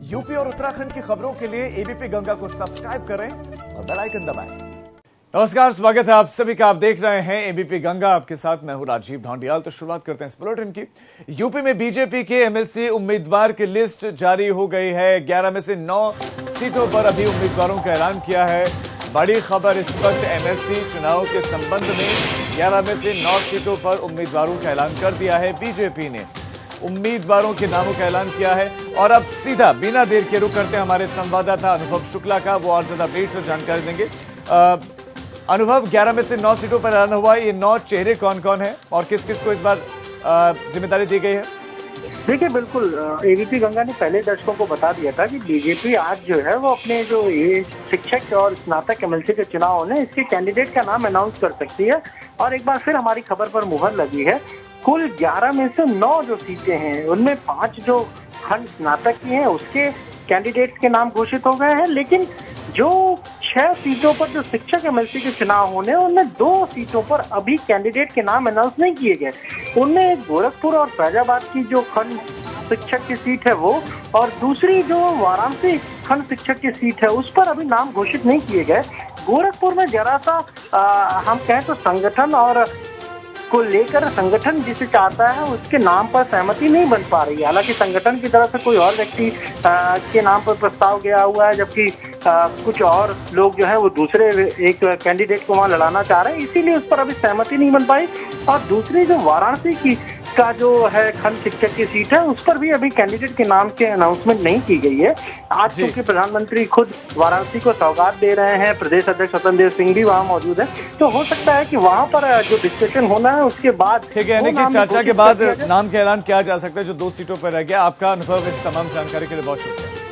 UP और उत्तराखंड की खबरों के लिए एबीपी गंगा को सब्सक्राइब करें और बेल आइकन दबाएं। नमस्कार, स्वागत है आप सभी का। आप देख रहे हैं एबीपी गंगा, आपके साथ मैं हूं राजीव ढोंडियाल। तो शुरुआत करते हैं इस बुलेटिन की। यूपी में बीजेपी के एमएलसी उम्मीदवार की लिस्ट जारी हो गई है। 11 में से 9 सीटों पर अभी उम्मीदवारों का ऐलान किया है। बड़ी खबर इस वक्त एमएलसी चुनाव के संबंध में 11 में से 9 सीटों पर उम्मीदवारों का ऐलान कर दिया है। बीजेपी ने उम्मीदवारों के नामों का ऐलान किया है और अब सीधा बिना देर के रुख करते हैं हमारे संवाददाता अनुभव शुक्ला का। वो और ज्यादा अपडेट से जानकारी देंगे। अनुभव, 11 में से 9 सीटों पर ऐलान हुआ। ये 9 चेहरे कौन कौन है और किस किस को इस बार जिम्मेदारी दी गई है? देखिए, बिल्कुल एबीपी गंगा ने पहले दर्शकों को बता दिया था कि बीजेपी आज जो है वो अपने जो ये शिक्षक और स्नातक एमएलसी के चुनाव होने, इसके कैंडिडेट का नाम अनाउंस कर सकती है। और एक बार फिर हमारी खबर पर मुहर लगी है। कुल 11 में से 9 जो सीटें हैं उनमें 5 जो खंड स्नातक की हैं उसके कैंडिडेट्स के नाम घोषित हो गए हैं, लेकिन जो 6 सीटों पर जो शिक्षक एमएलसी के चुनाव होने उनमें 2 सीटों पर अभी कैंडिडेट के नाम अनाउंस नहीं किए गए। उनमें गोरखपुर और फैजाबाद की जो खंड शिक्षक की सीट है वो, और दूसरी जो वाराणसी खंड शिक्षक की सीट है उस पर अभी नाम घोषित नहीं किए गए। गोरखपुर में जरा सा हम कहें तो संगठन और को लेकर संगठन जिसे चाहता है उसके नाम पर सहमति नहीं बन पा रही है। हालांकि संगठन की तरफ से कोई और व्यक्ति के नाम पर प्रस्ताव गया हुआ है, जबकि कुछ और लोग जो है वो दूसरे एक कैंडिडेट को वहां लड़ाना चाह रहे हैं, इसीलिए उस पर अभी सहमति नहीं बन पाई। और दूसरी जो वाराणसी की का जो है खंड शिक्षक की सीट है उस पर भी अभी कैंडिडेट के नाम के अनाउंसमेंट नहीं की गई है। आज क्योंकि प्रधानमंत्री खुद वाराणसी को सौगात दे रहे हैं, प्रदेश अध्यक्ष स्वतंत्र देव सिंह भी वहां मौजूद है, तो हो सकता है कि वहां पर जो डिस्कशन होना है उसके बाद ठीक है, यानी कि चर्चा के बाद नाम का ऐलान किया जा सकता है जो 2 सीटों पर रह गया। आपका अनुभव इस तमाम जानकारी के लिए बहुत शुक्रिया।